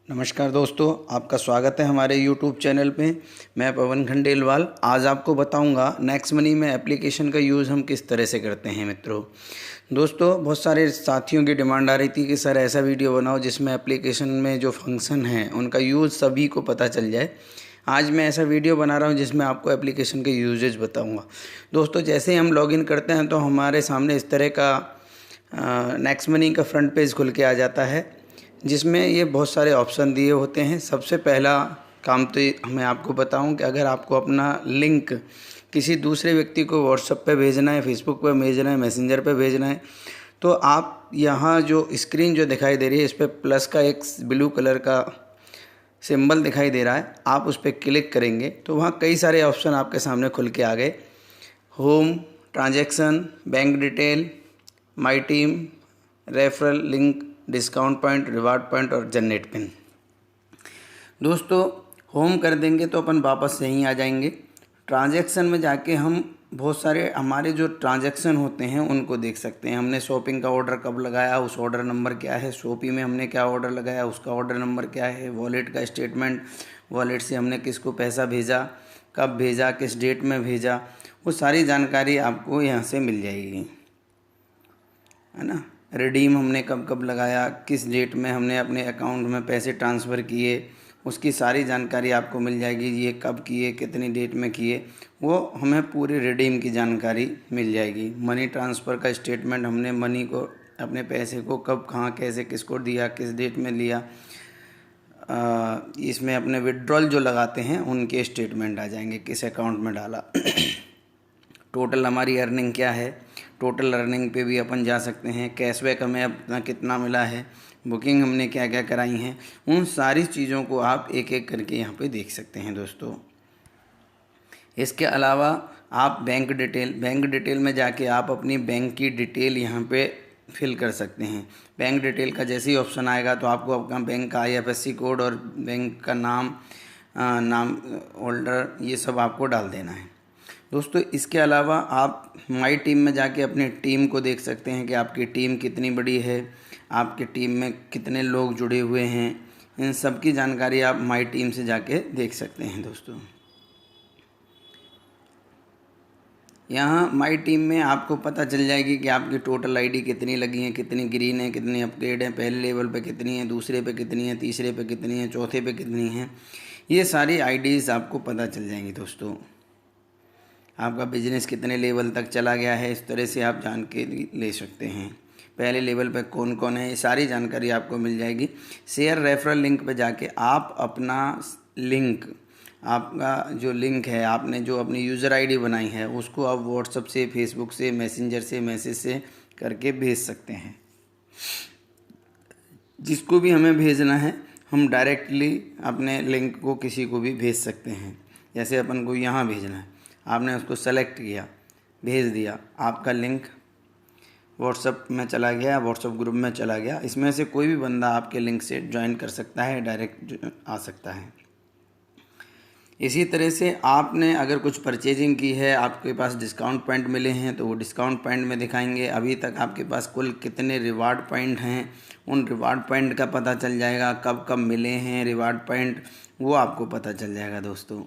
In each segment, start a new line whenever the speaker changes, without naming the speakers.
नमस्कार दोस्तों, आपका स्वागत है हमारे YouTube चैनल पे। मैं पवन खंडेलवाल आज आपको बताऊंगा नेक्स्ट मनी में एप्लीकेशन का यूज़ हम किस तरह से करते हैं। दोस्तों बहुत सारे साथियों की डिमांड आ रही थी कि सर ऐसा वीडियो बनाओ जिसमें एप्लीकेशन में जो फंक्शन हैं उनका यूज़ सभी को पता चल जाए। आज मैं ऐसा वीडियो बना रहा हूं जिसमें आपको एप्लीकेशन के यूजेज बताऊंगा। दोस्तों जैसे ही हम लॉगिन करते हैं तो हमारे सामने इस तरह का नेक्स्ट मनी का फ्रंट पेज खुल के आ जाता है, जिसमें ये बहुत सारे ऑप्शन दिए होते हैं। सबसे पहला काम तो मैं आपको बताऊं कि अगर आपको अपना लिंक किसी दूसरे व्यक्ति को व्हाट्सएप पे भेजना है, फेसबुक पे भेजना है, मैसेंजर पे भेजना है, तो आप यहाँ जो स्क्रीन जो दिखाई दे रही है इस पर प्लस का एक ब्लू कलर का सिंबल दिखाई दे रहा है, आप उस पर क्लिक करेंगे तो वहाँ कई सारे ऑप्शन आपके सामने खुल के आ गए। Home, transaction, bank detail, my team, referral link, discount point, reward point और जनरेट पिन। दोस्तों होम कर देंगे तो अपन वापस से ही आ जाएंगे। ट्रांजैक्शन में जाके हम बहुत सारे हमारे जो ट्रांजैक्शन होते हैं उनको देख सकते हैं। हमने शॉपिंग का ऑर्डर कब लगाया, उस ऑर्डर नंबर क्या है, शॉपी में हमने क्या ऑर्डर लगाया उसका ऑर्डर नंबर क्या है, वॉलेट का स्टेटमेंट, वॉलेट से हमने किसको पैसा भेजा, कब भेजा, किस डेट में भेजा, वो सारी जानकारी आपको यहाँ से मिल जाएगी, है ना। रिडीम हमने कब कब लगाया, किस डेट में हमने अपने अकाउंट में पैसे ट्रांसफ़र किए, उसकी सारी जानकारी आपको मिल जाएगी। ये कब किए, कितनी डेट में किए, वो हमें पूरी रिडीम की जानकारी मिल जाएगी। मनी ट्रांसफ़र का स्टेटमेंट, हमने मनी को, अपने पैसे को कब, कहाँ, कैसे, किसको दिया, किस डेट में लिया। इसमें अपने विड्रॉल जो लगाते हैं उनके स्टेटमेंट आ जाएंगे, किस अकाउंट में डाला। टोटल हमारी अर्निंग क्या है, टोटल अर्निंग पे भी अपन जा सकते हैं। कैशबैक हमें अपना कितना मिला है, बुकिंग हमने क्या क्या कराई हैं, उन सारी चीज़ों को आप एक एक करके यहाँ पे देख सकते हैं। दोस्तों इसके अलावा आप बैंक डिटेल में जाके आप अपनी बैंक की डिटेल यहाँ पे फिल कर सकते हैं। बैंक डिटेल का जैसे ही ऑप्शन आएगा तो आपको अपना बैंक का IFSC कोड और बैंक का नाम होल्डर ये सब आपको डाल देना है। दोस्तों इसके अलावा आप माई टीम में जाके अपनी टीम को देख सकते हैं कि आपकी टीम कितनी बड़ी है, आपकी टीम में कितने लोग जुड़े हुए हैं। इन सब की जानकारी आप माई टीम से जाके देख सकते हैं। दोस्तों यहाँ माई टीम में आपको पता चल जाएगी कि आपकी टोटल ID कितनी लगी हैं, कितनी ग्रीन है, कितनी अपग्रेड है, पहले लेवल पे कितनी है, दूसरे पे कितनी है, तीसरे पे कितनी है, चौथे पे कितनी है। ये सारी IDs आपको पता चल जाएंगी। दोस्तों आपका बिजनेस कितने लेवल तक चला गया है, इस तरह से आप जानकारी ले सकते हैं। पहले लेवल पे कौन कौन है, ये सारी जानकारी आपको मिल जाएगी। शेयर रेफरल लिंक पे जाके आप अपना लिंक, आपका जो लिंक है, आपने जो अपनी यूज़र ID बनाई है उसको आप व्हाट्सएप से, फेसबुक से, मैसेंजर से मैसेज से करके भेज सकते हैं। जिसको भी हमें भेजना है हम डायरेक्टली अपने लिंक को किसी को भी भेज सकते हैं। जैसे अपन को यहाँ भेजना है, आपने उसको सेलेक्ट किया, भेज दिया, आपका लिंक व्हाट्सएप में चला गया, व्हाट्सएप ग्रुप में चला गया। इसमें से कोई भी बंदा आपके लिंक से ज्वाइन कर सकता है, डायरेक्ट आ सकता है। इसी तरह से आपने अगर कुछ परचेजिंग की है, आपके पास डिस्काउंट पॉइंट मिले हैं तो वो डिस्काउंट पॉइंट में दिखाएंगे। अभी तक आपके पास कुल कितने रिवार्ड पॉइंट हैं, उन रिवार्ड पॉइंट का पता चल जाएगा। कब कब मिले हैं रिवार्ड पॉइंट, वो आपको पता चल जाएगा। दोस्तों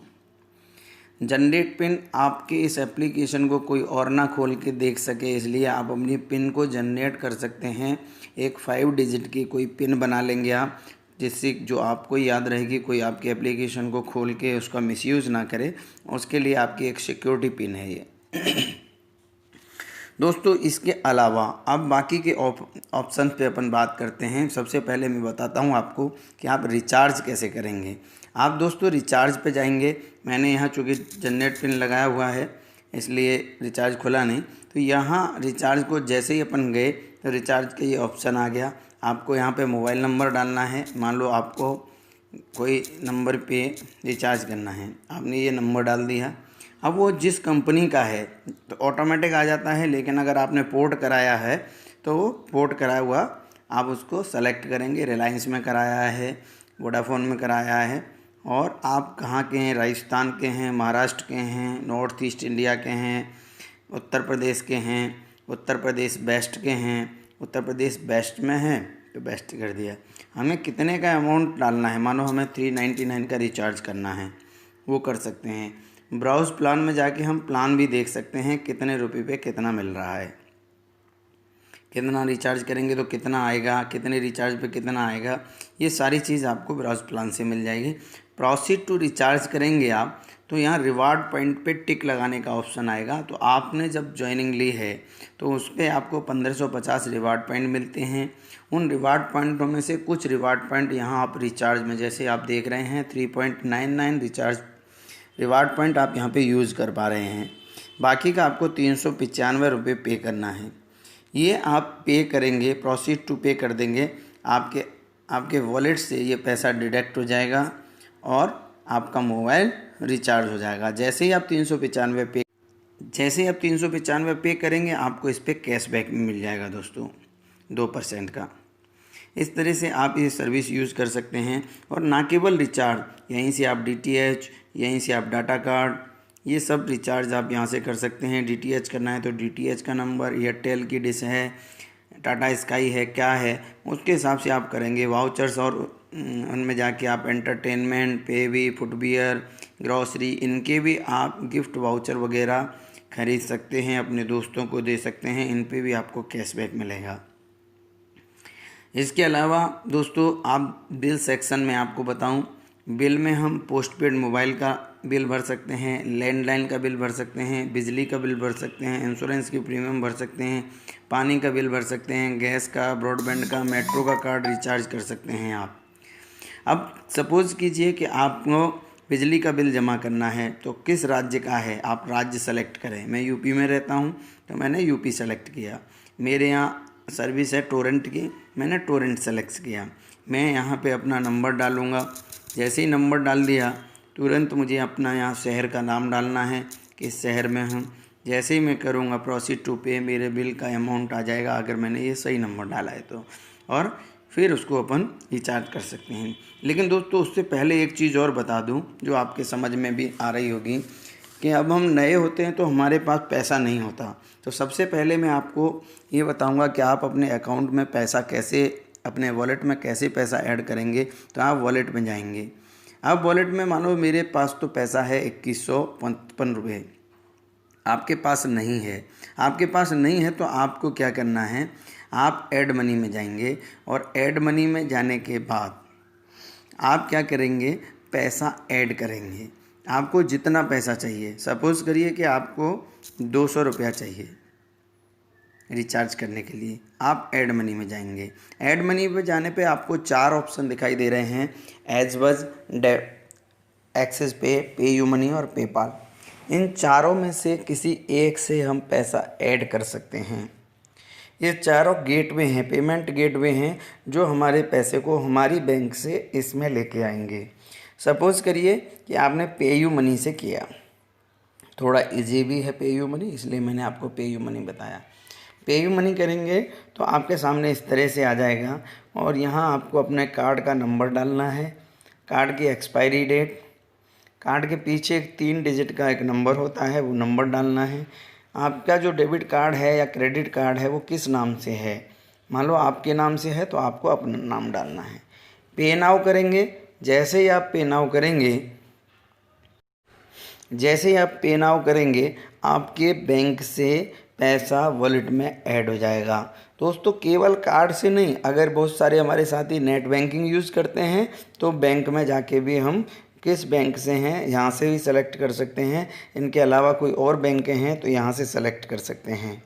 जनरेट पिन, आपके इस एप्लीकेशन को कोई और ना खोल के देख सके, इसलिए आप अपनी पिन को जनरेट कर सकते हैं। एक 5 डिजिट की कोई पिन बना लेंगे आप, जिससे जो आपको याद रहेगी, कोई आपके एप्लीकेशन को खोल के उसका मिसयूज़ ना करे। उसके लिए आपकी एक सिक्योरिटी पिन है ये। दोस्तों इसके अलावा अब बाकी के ऑप्शन पे अपन बात करते हैं। सबसे पहले मैं बताता हूँ आपको कि आप रिचार्ज कैसे करेंगे। आप दोस्तों रिचार्ज पे जाएंगे, मैंने यहाँ चूँकि जनरेट पिन लगाया हुआ है इसलिए रिचार्ज खुला नहीं, तो यहाँ रिचार्ज को जैसे ही अपन गए तो रिचार्ज का ये ऑप्शन आ गया। आपको यहाँ पे मोबाइल नंबर डालना है। मान लो आपको कोई नंबर पे रिचार्ज करना है, आपने ये नंबर डाल दिया। अब वो जिस कंपनी का है तो ऑटोमेटिक आ जाता है, लेकिन अगर आपने पोर्ट कराया है तो वो पोर्ट कराया हुआ आप उसको सेलेक्ट करेंगे। रिलायंस में कराया है, वोडाफोन में कराया है, और आप कहाँ के हैं, राजस्थान के हैं, महाराष्ट्र के हैं, नॉर्थ ईस्ट इंडिया के हैं, उत्तर प्रदेश के हैं, उत्तर प्रदेश वेस्ट के हैं, उत्तर प्रदेश वेस्ट में हैं पे पेस्ट कर दिया। हमें कितने का अमाउंट डालना है, मानो हमें 399 का रिचार्ज करना है, वो कर सकते हैं। ब्राउज़ प्लान में जाके हम प्लान भी देख सकते हैं कितने रुपये पे कितना मिल रहा है, कितना रिचार्ज करेंगे तो कितना आएगा, कितने रिचार्ज पे कितना आएगा, ये सारी चीज़ आपको ब्राउज़ प्लान से मिल जाएगी। प्रोसीड टू रिचार्ज करेंगे आप तो यहाँ रिवार्ड पॉइंट पे टिक लगाने का ऑप्शन आएगा। तो आपने जब ज्वाइनिंग ली है तो उस पर आपको 1550 रिवार्ड पॉइंट मिलते हैं। उन रिवार्ड पॉइंटों में से कुछ रिवार्ड पॉइंट यहाँ आप रिचार्ज में, जैसे आप देख रहे हैं 3.99 रिचार्ज रिवार्ड पॉइंट आप यहाँ पे यूज़ कर पा रहे हैं। बाकी का आपको 395 रुपये पे करना है। ये आप पे करेंगे, प्रोसीड टू पे कर देंगे, आपके वॉलेट से ये पैसा डिडक्ट हो जाएगा और आपका मोबाइल रिचार्ज हो जाएगा। जैसे ही आप 395 पे करेंगे आपको इस पर कैशबैक मिल जाएगा दोस्तों 2% का। इस तरह से आप ये सर्विस यूज़ कर सकते हैं। और ना केवल रिचार्ज, यहीं से आप DTH, यहीं से आप डाटा कार्ड, ये सब रिचार्ज आप यहाँ से कर सकते हैं। DTH करना है तो DTH का नंबर, एयरटेल की डिश है, टाटा स्काई है, क्या है उसके हिसाब से आप करेंगे। वाउचर्स और उनमें जाके आप एंटरटेनमेंट, पेवी, फुटवियर, ग्रॉसरी, इनके भी आप गिफ्ट वाउचर वगैरह खरीद सकते हैं, अपने दोस्तों को दे सकते हैं, इन पे भी आपको कैशबैक मिलेगा। इसके अलावा दोस्तों आप बिल सेक्शन में आपको बताऊं, बिल में हम पोस्टपेड मोबाइल का बिल भर सकते हैं, लैंडलाइन का बिल भर सकते हैं, बिजली का बिल भर सकते हैं, इंश्योरेंस की प्रीमियम भर सकते हैं, पानी का बिल भर सकते हैं, गैस का, ब्रॉडबैंड का, मेट्रो का कार्ड रिचार्ज कर सकते हैं आप। अब सपोज़ कीजिए कि आपको बिजली का बिल जमा करना है तो किस राज्य का है, आप राज्य सेलेक्ट करें। मैं यूपी में रहता हूँ तो मैंने यूपी सेलेक्ट किया। मेरे यहाँ सर्विस है टोरेंट की, मैंने टोरेंट सेलेक्ट किया। मैं यहाँ पे अपना नंबर डालूँगा। जैसे ही नंबर डाल दिया तुरंत मुझे अपना यहाँ शहर का नाम डालना है, किस शहर में हूँ। जैसे ही मैं करूँगा प्रोसीड टू पे, मेरे बिल का अमाउंट आ जाएगा अगर मैंने ये सही नंबर डाला है तो, और फिर उसको अपन रिचार्ज कर सकते हैं। लेकिन दोस्तों उससे पहले एक चीज़ और बता दूं जो आपके समझ में भी आ रही होगी कि अब हम नए होते हैं तो हमारे पास पैसा नहीं होता। तो सबसे पहले मैं आपको ये बताऊंगा कि आप अपने अकाउंट में पैसा कैसे, अपने वॉलेट में कैसे पैसा ऐड करेंगे। तो आप वॉलेट में जाएंगे। अब वॉलेट में मानो मेरे पास तो पैसा है 2155 रुपये, आपके पास नहीं है। आपके पास नहीं है तो आपको क्या करना है, आप ऐड मनी में जाएंगे और ऐड मनी में जाने के बाद आप क्या करेंगे, पैसा ऐड करेंगे। आपको जितना पैसा चाहिए, सपोज़ करिए कि आपको 200 रुपया चाहिए रिचार्ज करने के लिए, आप ऐड मनी में जाएंगे। ऐड मनी पे जाने पे आपको 4 ऑप्शन दिखाई दे रहे हैं, एजवज, एक्सिस पे, पेयू मनी और पेपाल। इन चारों में से किसी एक से हम पैसा ऐड कर सकते हैं। ये चारों गेटवे हैं, पेमेंट गेटवे हैं, जो हमारे पैसे को हमारी बैंक से इसमें लेके आएंगे। सपोज़ करिए कि आपने पेयू मनी से किया, थोड़ा इजी भी है पेयू मनी, इसलिए मैंने आपको पेयू मनी बताया। पेयू मनी करेंगे तो आपके सामने इस तरह से आ जाएगा और यहाँ आपको अपने कार्ड का नंबर डालना है, कार्ड की एक्सपायरी डेट, कार्ड के पीछे एक 3 डिजिट का एक नंबर होता है, वो नंबर डालना है। आपका जो डेबिट कार्ड है या क्रेडिट कार्ड है वो किस नाम से है, मान लो आपके नाम से है तो आपको अपना नाम डालना है। पे नाउ करेंगे। जैसे ही आप पे नाउ करेंगे आपके बैंक से पैसा वॉलेट में ऐड हो जाएगा। दोस्तों केवल कार्ड से नहीं, अगर बहुत सारे हमारे साथी नेट बैंकिंग यूज़ करते हैं तो बैंक में जाके भी हम किस बैंक से हैं यहाँ से भी सेलेक्ट कर सकते हैं। इनके अलावा कोई और बैंक हैं तो यहाँ से सेलेक्ट कर सकते हैं।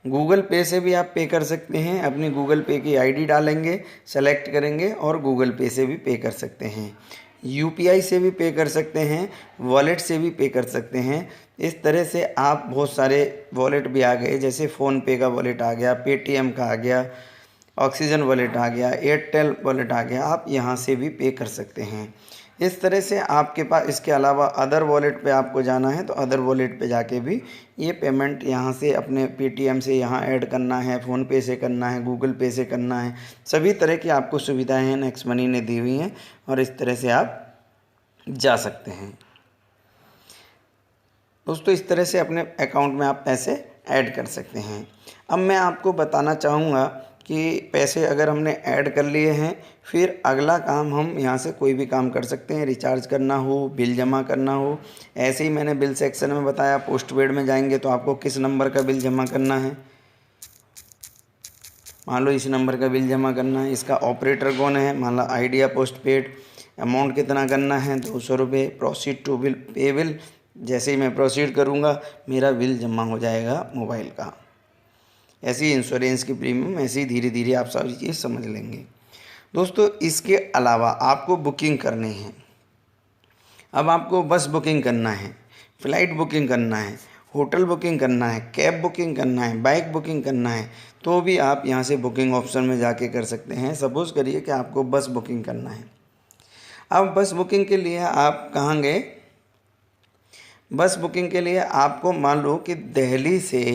गूगल पे से भी आप पे कर सकते हैं, अपनी गूगल पे की आईडी डालेंगे, सेलेक्ट करेंगे और गूगल पे से भी पे कर सकते हैं। यूपीआई से भी पे कर सकते हैं, वॉलेट से भी पे कर सकते हैं। इस तरह से आप बहुत सारे वॉलेट भी आ गए, जैसे फ़ोनपे का वॉलेट आ गया, पेटीएम का आ गया, ऑक्सीजन वॉलेट आ गया, एयरटेल वॉलेट आ गया, आप यहाँ से भी पे कर सकते हैं। इस तरह से आपके पास, इसके अलावा अदर वॉलेट पे आपको जाना है तो अदर वॉलेट पे जाके भी ये पेमेंट यहाँ से अपने पेटीएम से यहाँ ऐड करना है, फ़ोनपे से करना है, गूगल पे से करना है। सभी तरह की आपको सुविधाएं हैं नेक्स्ट मनी ने दी हुई हैं और इस तरह से आप जा सकते हैं। दोस्तों इस तरह से अपने अकाउंट में आप पैसे ऐड कर सकते हैं। अब मैं आपको बताना चाहूँगा कि पैसे अगर हमने ऐड कर लिए हैं, फिर अगला काम हम यहाँ से कोई भी काम कर सकते हैं, रिचार्ज करना हो, बिल जमा करना हो। ऐसे ही मैंने बिल सेक्शन में बताया। पोस्टपेड में जाएंगे तो आपको किस नंबर का बिल जमा करना है, मान लो इस नंबर का बिल जमा करना है। इसका ऑपरेटर कौन है, मान लो आइडिया पोस्टपेड। अमाउंट कितना करना है, 200 रुपये। Proceed to bill pay bill, जैसे ही मैं प्रोसीड करूँगा मेरा बिल जमा हो जाएगा मोबाइल का। ऐसी इंश्योरेंस की प्रीमियम, ऐसी धीरे धीरे आप सारी चीज़ समझ लेंगे। दोस्तों इसके अलावा आपको बुकिंग करनी है। अब आपको बस बुकिंग करना है, फ़्लाइट बुकिंग करना है, होटल बुकिंग करना है, कैब बुकिंग करना है, बाइक बुकिंग करना है, तो भी आप यहाँ से बुकिंग ऑप्शन में जाके कर सकते हैं। सपोज़ करिए कि आपको बस बुकिंग करना है। अब बस बुकिंग के लिए आप कहाँ गए, बस बुकिंग के लिए आपको मान लो कि दिल्ली से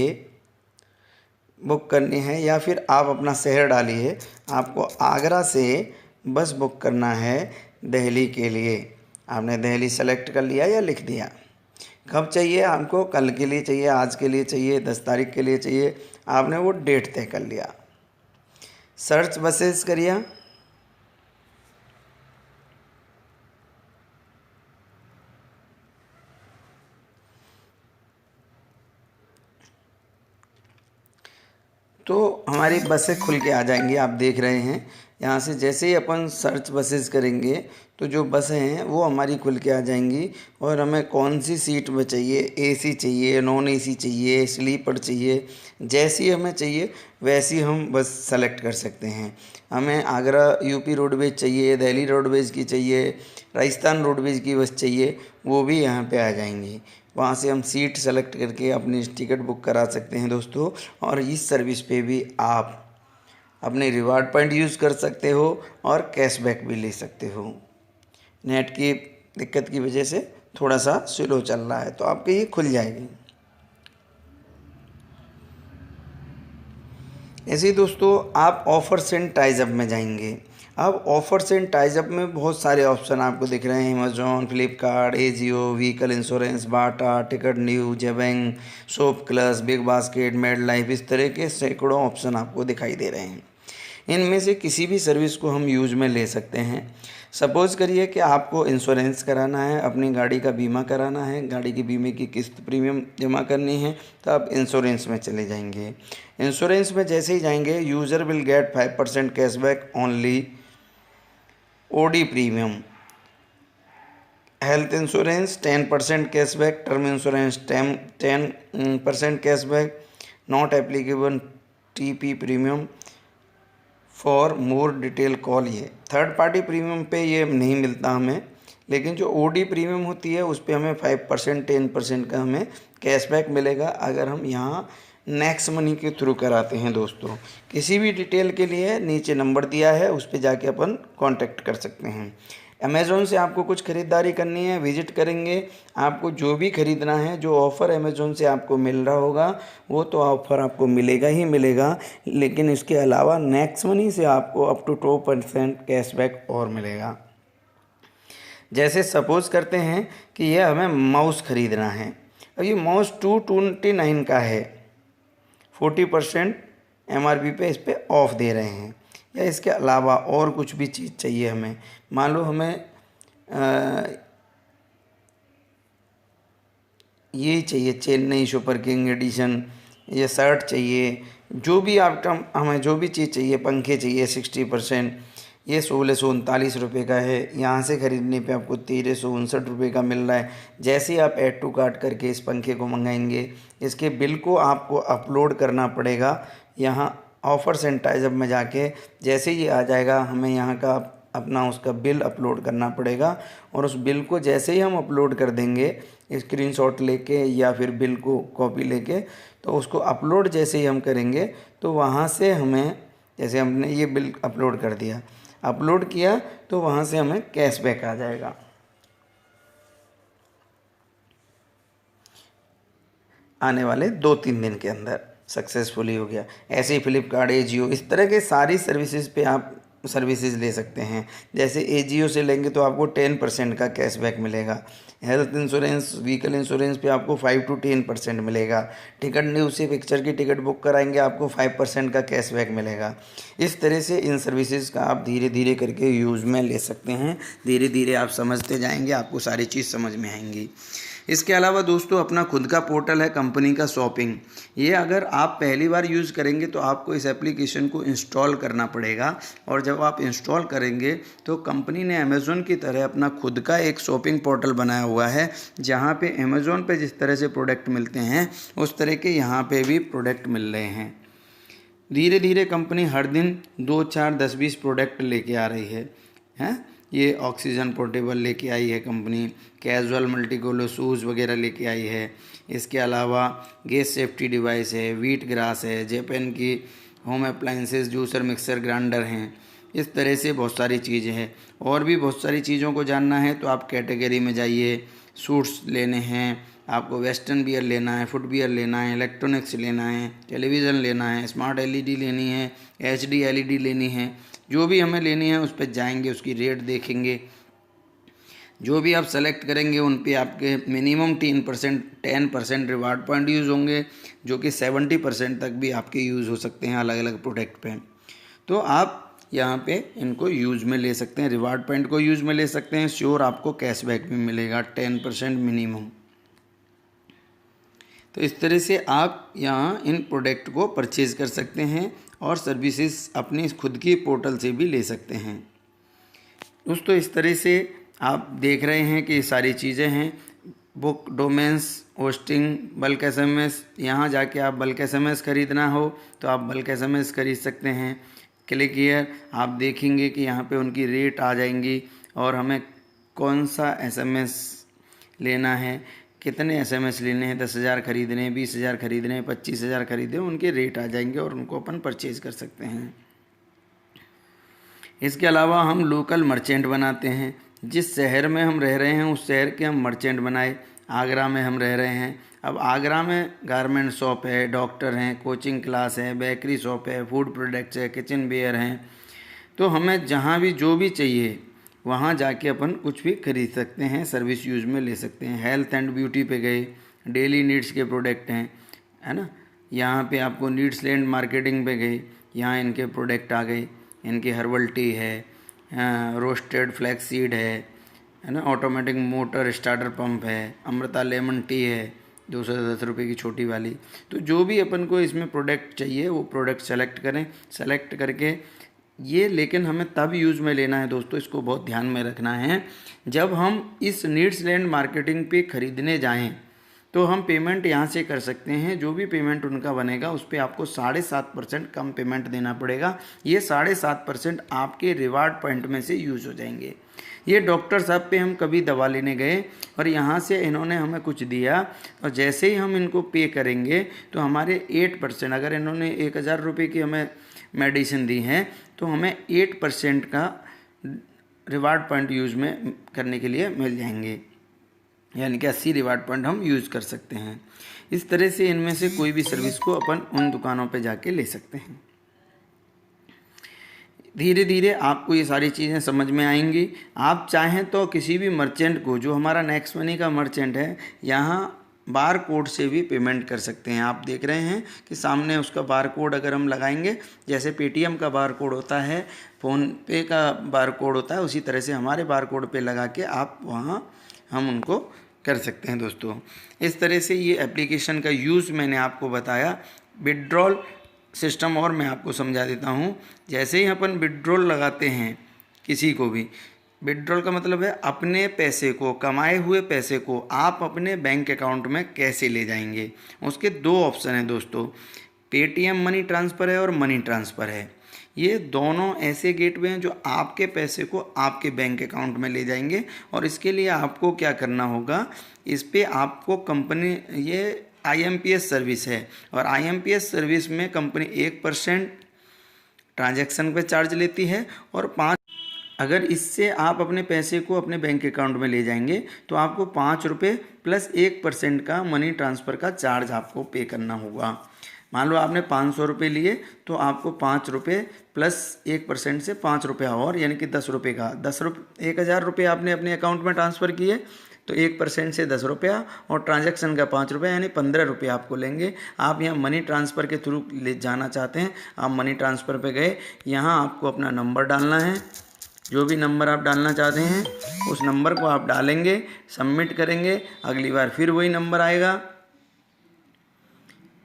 बुक करनी है, या फिर आप अपना शहर डालिए, आपको आगरा से बस बुक करना है दिल्ली के लिए। आपने दिल्ली सेलेक्ट कर लिया या लिख दिया। कब चाहिए आपको, कल के लिए चाहिए, आज के लिए चाहिए, 10 तारीख के लिए चाहिए, आपने वो डेट तय कर लिया। सर्च बसेस करिए। तो हमारी बसें खुल के आ जाएंगी, आप देख रहे हैं। यहाँ से जैसे ही अपन सर्च बसेस करेंगे तो जो बसें हैं वो हमारी खुल के आ जाएंगी, और हमें कौन सी सीट में चाहिए, एसी चाहिए, नॉन एसी चाहिए, स्लीपर चाहिए, जैसी हमें चाहिए वैसी हम बस सेलेक्ट कर सकते हैं। हमें आगरा यूपी रोडवेज चाहिए, दिल्ली रोडवेज की चाहिए, राजस्थान रोडवेज की बस चाहिए, वो भी यहाँ पे आ जाएंगी। वहाँ से हम सीट सेलेक्ट करके अपनी टिकट बुक करा सकते हैं दोस्तों। और इस सर्विस पे भी आप अपने रिवार्ड पॉइंट यूज़ कर सकते हो और कैशबैक भी ले सकते हो। नेट की दिक्कत की वजह से थोड़ा सा स्लो चल रहा है, तो आपके ये खुल जाएगी। ऐसे ही दोस्तों आप ऑफर्स एंड टाइजअप में जाएंगे। अब ऑफर्स एंड टाइजअप में बहुत सारे ऑप्शन आपको दिख रहे हैं, Amazon, Flipkart, Ajio, vehicle insurance, Bata, Ticket New, जेबेंग, Shop Clues, Big Basket, Med Life, इस तरह के सैकड़ों ऑप्शन आपको दिखाई दे रहे हैं। इनमें से किसी भी सर्विस को हम यूज में ले सकते हैं। सपोज़ करिए कि आपको इंश्योरेंस कराना है, अपनी गाड़ी का बीमा कराना है, गाड़ी के बीमे की किस्त प्रीमियम जमा करनी है, तो आप इंश्योरेंस में चले जाएंगे। इंश्योरेंस में जैसे ही जाएंगे, user will get 5% cashback only OD premium, health insurance 10% cashback, term insurance 10% cashback, not applicable TP premium for more detail call. ये थर्ड पार्टी प्रीमियम पे ये नहीं मिलता हमें, लेकिन जो ओडी प्रीमियम होती है उस पर हमें 5% 10% का हमें कैशबैक मिलेगा अगर हम यहाँ नेक्स्ट मनी के थ्रू कराते हैं। दोस्तों किसी भी डिटेल के लिए नीचे नंबर दिया है, उस पर जाके अपन कांटेक्ट कर सकते हैं। अमेज़ोन से आपको कुछ ख़रीदारी करनी है, विजिट करेंगे, आपको जो भी ख़रीदना है, जो ऑफ़र अमेज़ोन से आपको मिल रहा होगा वो तो ऑफ़र आपको मिलेगा ही मिलेगा, लेकिन इसके अलावा नेक्स्ट मनी से आपको अप टू 2% कैशबैक और मिलेगा। जैसे सपोज़ करते हैं कि यह हमें माउस ख़रीदना है, अब ये माउस 229 का है, 40% MRP पे इस पर ऑफ़ दे रहे हैं। या इसके अलावा और कुछ भी चीज़ चाहिए हमें, मान लो हमें ये चाहिए चेन्नई सुपर किंग एडिशन, ये शर्ट चाहिए, जो भी आप हमें जो भी चीज़ चाहिए, पंखे चाहिए 60%, ये 1639 का है। यहाँ से ख़रीदने पे आपको 1359 का मिल रहा है। जैसे ही आप ऐड टू कार्ट करके इस पंखे को मंगाएंगे, इसके बिल को आपको अपलोड करना पड़ेगा यहाँ ऑफर्स एंड टाइजअप में जाके। जैसे ही आ जाएगा हमें यहाँ का अपना उसका बिल अपलोड करना पड़ेगा, और उस बिल को जैसे ही हम अपलोड कर देंगे स्क्रीनशॉट लेके या फिर बिल को कॉपी लेके, तो उसको अपलोड जैसे ही हम करेंगे तो वहाँ से हमें, जैसे हमने ये बिल अपलोड कर दिया, अपलोड किया, तो वहाँ से हमें कैशबैक आ जाएगा। आने वाले 2-3 दिन के अंदर सक्सेसफुली हो गया। ऐसे ही फ्लिपकार्ट, एजियो, इस तरह के सारी सर्विसेज पे आप सर्विसेज ले सकते हैं। जैसे एजीओ से लेंगे तो आपको 10% का कैशबैक मिलेगा। हेल्थ इंश्योरेंस, व्हीकल इंश्योरेंस पे आपको 5 to 10% मिलेगा। टिकट न्यूज से पिक्चर की टिकट बुक कराएंगे आपको 5% का कैशबैक मिलेगा। इस तरह से इन सर्विसेज का आप धीरे धीरे करके यूज़ में ले सकते हैं। धीरे धीरे आप समझते जाएंगे, आपको सारी चीज़ समझ में आएंगी। इसके अलावा दोस्तों अपना खुद का पोर्टल है कंपनी का शॉपिंग। ये अगर आप पहली बार यूज़ करेंगे तो आपको इस एप्लीकेशन को इंस्टॉल करना पड़ेगा, और जब आप इंस्टॉल करेंगे तो कंपनी ने अमेज़ॉन की तरह अपना खुद का एक शॉपिंग पोर्टल बनाया हुआ है, जहाँ पे अमेज़ॉन पे जिस तरह से प्रोडक्ट मिलते हैं उस तरह के यहाँ पे भी प्रोडक्ट मिल रहे हैं। धीरे धीरे कंपनी हर दिन 2, 4, 10, 20 प्रोडक्ट लेके आ रही है। ये ऑक्सीजन पोर्टेबल लेके आई है कंपनी, कैजुअल मल्टीकोलो शूज़ वगैरह लेके आई है। इसके अलावा गैस सेफ्टी डिवाइस है, व्हीट ग्रास है, जापान की home appliances, juicer, mixer, grinder हैं। इस तरह से बहुत सारी चीज़ें हैं। और भी बहुत सारी चीज़ों को जानना है तो आप कैटेगरी में जाइए। सूट्स लेने हैं आपको, वेस्टर्न वियर लेना है, फुटवियर लेना है, इलेक्ट्रॉनिक्स लेना है, टेलीविज़न लेना है, स्मार्ट एलईडी लेनी है, एचडी एलईडी लेनी है, जो भी हमें लेनी है उस पर जाएंगे, उसकी रेट देखेंगे। जो भी आप सेलेक्ट करेंगे उन पे आपके मिनिमम 10% रिवार्ड पॉइंट यूज़ होंगे, जो कि 70% तक भी आपके यूज़ हो सकते हैं अलग अलग प्रोडक्ट पे। तो आप यहाँ पे इनको यूज़ में ले सकते हैं, रिवार्ड पॉइंट को यूज़ में ले सकते हैं। श्योर आपको कैशबैक भी मिलेगा 10% मिनिमम। तो इस तरह से आप यहाँ इन प्रोडक्ट को परचेज़ कर सकते हैं और सर्विसेज अपनी खुद की पोर्टल से भी ले सकते हैं। दोस्तों इस तरह से आप देख रहे हैं कि सारी चीज़ें हैं। Book, domains, hosting, bulk SMS. यहाँ जाके आप बल्क एसएमएस खरीदना हो तो आप बल्क एसएमएस खरीद सकते हैं। क्लिक हियर, आप देखेंगे कि यहाँ पे उनकी रेट आ जाएंगी और हमें कौन सा एसएमएस लेना है, कितने एसएमएस लेने हैं, 10,000 खरीदने हैं, 20,000 खरीदने हैं, 25,000 खरीदने, उनके रेट आ जाएंगे और उनको अपन परचेज़ कर सकते हैं। इसके अलावा हम लोकल मर्चेंट बनाते हैं। जिस शहर में हम रह रहे हैं उस शहर के हम मर्चेंट बनाए। आगरा में हम रह रहे हैं, अब आगरा में गारमेंट शॉप है, डॉक्टर हैं, कोचिंग क्लास है, बेकरी शॉप है, फूड प्रोडक्ट्स है, किचन वेयर हैं। तो हमें जहाँ भी जो भी चाहिए वहाँ जाके अपन कुछ भी खरीद सकते हैं, सर्विस यूज़ में ले सकते हैं। हेल्थ एंड ब्यूटी पे गए, डेली नीड्स के प्रोडक्ट हैं, है ना। यहाँ पे आपको नीड्स लैंड मार्केटिंग पे गए, यहाँ इनके प्रोडक्ट आ गए। इनकी हर्बल टी है, रोस्टेड फ्लैक्स सीड है ना, ऑटोमेटिक मोटर स्टार्टर पंप है, अमृता लेमन टी है 210 रुपये की छोटी वाली। तो जो भी अपन को इसमें प्रोडक्ट चाहिए वो प्रोडक्ट सेलेक्ट करें। सेलेक्ट करके ये, लेकिन हमें तब यूज़ में लेना है दोस्तों, इसको बहुत ध्यान में रखना है। जब हम इस नीड्स लैंड मार्केटिंग पे ख़रीदने जाएं तो हम पेमेंट यहाँ से कर सकते हैं। जो भी पेमेंट उनका बनेगा उस पर आपको 7.5% कम पेमेंट देना पड़ेगा। ये 7.5% आपके रिवार्ड पॉइंट में से यूज़ हो जाएंगे। ये डॉक्टर साहब पे हम कभी दवा लेने गए और यहाँ से इन्होंने हमें कुछ दिया और जैसे ही हम इनको पे करेंगे तो हमारे 8%, अगर इन्होंने 1,000 रुपये की हमें मेडिसिन दी है तो हमें 8% का रिवार्ड पॉइंट यूज़ में करने के लिए मिल जाएंगे, यानी कि 80 रिवार्ड पॉइंट हम यूज़ कर सकते हैं। इस तरह से इनमें से कोई भी सर्विस को अपन उन दुकानों पे जाके ले सकते हैं। धीरे धीरे आपको ये सारी चीज़ें समझ में आएंगी। आप चाहें तो किसी भी मर्चेंट को, जो हमारा नेक्स्ट मनी का मर्चेंट है, यहाँ बार कोड से भी पेमेंट कर सकते हैं। आप देख रहे हैं कि सामने उसका बार कोड अगर हम लगाएंगे, जैसे पेटीएम का बार कोड होता है, फ़ोनपे का बार कोड होता है, उसी तरह से हमारे बार कोड पे लगा के आप वहाँ हम उनको कर सकते हैं। दोस्तों इस तरह से ये एप्लीकेशन का यूज़ मैंने आपको बताया। विड्रॉल सिस्टम और मैं आपको समझा देता हूँ। जैसे ही अपन विड्रॉल लगाते हैं किसी को भी, विड्रॉल का मतलब है अपने पैसे को, कमाए हुए पैसे को आप अपने बैंक अकाउंट में कैसे ले जाएंगे। उसके 2 ऑप्शन हैं दोस्तों, पेटीएम मनी ट्रांसफ़र है और मनी ट्रांसफ़र है। ये दोनों ऐसे गेटवे हैं जो आपके पैसे को आपके बैंक अकाउंट में ले जाएंगे। और इसके लिए आपको क्या करना होगा, इस पर आपको कंपनी, ये IMPS सर्विस है और IMPS सर्विस में कंपनी 1% ट्रांजैक्शन पे चार्ज लेती है और 5, अगर इससे आप अपने पैसे को अपने बैंक अकाउंट में ले जाएंगे तो आपको 5 रुपये प्लस 1% का मनी ट्रांसफ़र का चार्ज आपको पे करना होगा। मान लो आपने 500 रुपये लिए तो आपको 5 रुपये प्लस 1% से 5 रुपया और, यानी कि 10 रुपये का 10,000 रुपये आपने अपने अकाउंट में ट्रांसफ़र किए तो 1% से 10 रुपया और ट्रांजैक्शन का 5 रुपया, यानी 15 रुपये आपको लेंगे। आप यहाँ मनी ट्रांसफ़र के थ्रू ले जाना चाहते हैं, आप मनी ट्रांसफ़र पे गए, यहाँ आपको अपना नंबर डालना है, जो भी नंबर आप डालना चाहते हैं उस नंबर को आप डालेंगे, सबमिट करेंगे, अगली बार फिर वही नंबर आएगा।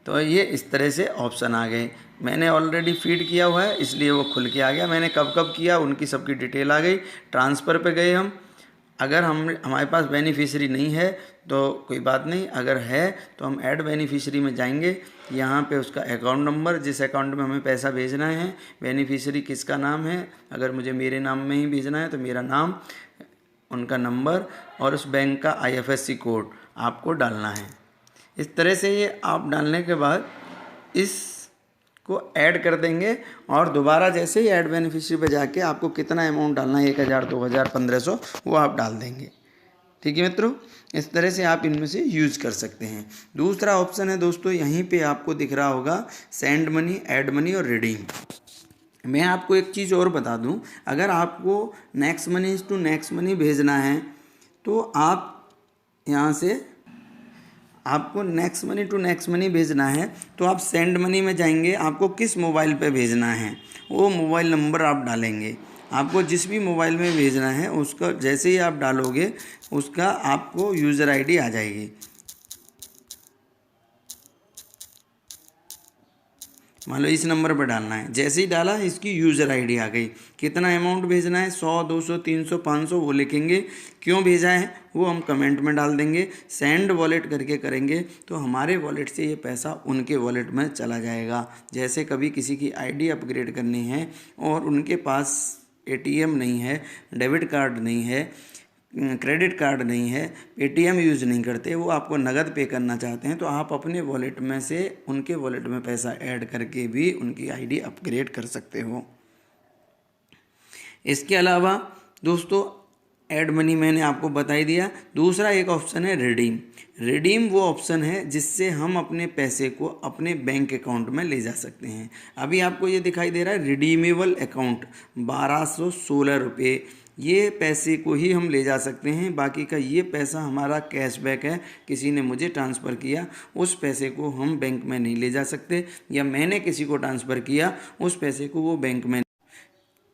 तो ये इस तरह से ऑप्शन आ गए। मैंने ऑलरेडी फीड किया हुआ है इसलिए वो खुल के आ गया। मैंने कब कब किया उनकी सबकी डिटेल आ गई। ट्रांसफ़र पे गए हम, अगर हमारे पास बेनिफिशियरी नहीं है तो कोई बात नहीं, अगर है तो हम ऐड बेनिफिशियरी में जाएंगे। यहाँ पे उसका अकाउंट नंबर, जिस अकाउंट में हमें पैसा भेजना है, बेनिफिशियरी किसका नाम है, अगर मुझे मेरे नाम में ही भेजना है तो मेरा नाम, उनका नंबर और उस बैंक का IFSC कोड आपको डालना है। इस तरह से ये आप डालने के बाद इसको ऐड कर देंगे और दोबारा जैसे ही ऐड बेनिफिशियरी पे जाके आपको कितना अमाउंट डालना है, 1000, 2000, 1500, वो आप डाल देंगे। ठीक है मित्रों, इस तरह से आप इनमें से यूज़ कर सकते हैं। दूसरा ऑप्शन है दोस्तों, यहीं पे आपको दिख रहा होगा सेंड मनी, ऐड मनी और रिडीम। मैं आपको एक चीज़ और बता दूं, अगर आपको next money to next money भेजना है तो आप यहाँ से, आपको next money to next money भेजना है तो आप सेंड मनी में जाएंगे। आपको किस मोबाइल पे भेजना है वो मोबाइल नंबर आप डालेंगे। आपको जिस भी मोबाइल में भेजना है उसका जैसे ही आप डालोगे उसका आपको यूज़र ID आ जाएगी। मान लो इस नंबर पर डालना है, जैसे ही डाला इसकी यूज़र ID आ गई। कितना अमाउंट भेजना है, 100, 200, 300, 500 वो लिखेंगे। क्यों भेजा है वो हम कमेंट में डाल देंगे। सेंड वॉलेट करके करेंगे तो हमारे वॉलेट से ये पैसा उनके वॉलेट में चला जाएगा। जैसे कभी किसी की ID अपग्रेड करनी है और उनके पास ATM नहीं है, डेबिट कार्ड नहीं है, क्रेडिट कार्ड नहीं है, पेटीएम यूज़ नहीं करते, वो आपको नगद पे करना चाहते हैं तो आप अपने वॉलेट में से उनके वॉलेट में पैसा ऐड करके भी उनकी ID अपग्रेड कर सकते हो। इसके अलावा दोस्तों ऐड मनी मैंने आपको बता ही दिया। दूसरा एक ऑप्शन है रिडीम। रिडीम वो ऑप्शन है जिससे हम अपने पैसे को अपने बैंक अकाउंट में ले जा सकते हैं। अभी आपको ये दिखाई दे रहा है रिडीमेबल अकाउंट 1216 रुपये, ये पैसे को ही हम ले जा सकते हैं। बाकी का ये पैसा हमारा कैशबैक है, किसी ने मुझे ट्रांसफ़र किया उस पैसे को हम बैंक में नहीं ले जा सकते, या मैंने किसी को ट्रांसफ़र किया उस पैसे को वो बैंक में,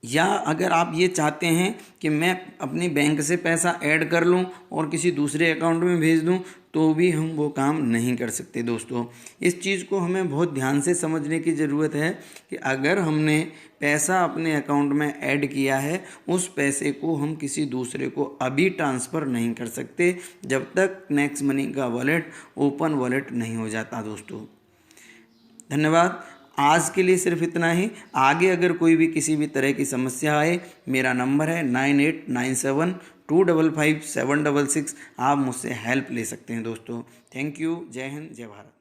या अगर आप ये चाहते हैं कि मैं अपनी बैंक से पैसा ऐड कर लूं और किसी दूसरे अकाउंट में भेज दूं तो भी हम वो काम नहीं कर सकते। दोस्तों इस चीज़ को हमें बहुत ध्यान से समझने की ज़रूरत है कि अगर हमने पैसा अपने अकाउंट में ऐड किया है उस पैसे को हम किसी दूसरे को अभी ट्रांसफ़र नहीं कर सकते जब तक नेक्स्ट मनी का वॉलेट ओपन वॉलेट नहीं हो जाता। दोस्तों धन्यवाद। आज के लिए सिर्फ इतना ही। आगे अगर कोई भी किसी भी तरह की समस्या आए, मेरा नंबर है 9897255766, आप मुझसे हेल्प ले सकते हैं। दोस्तों थैंक यू। जय हिंद, जय भारत।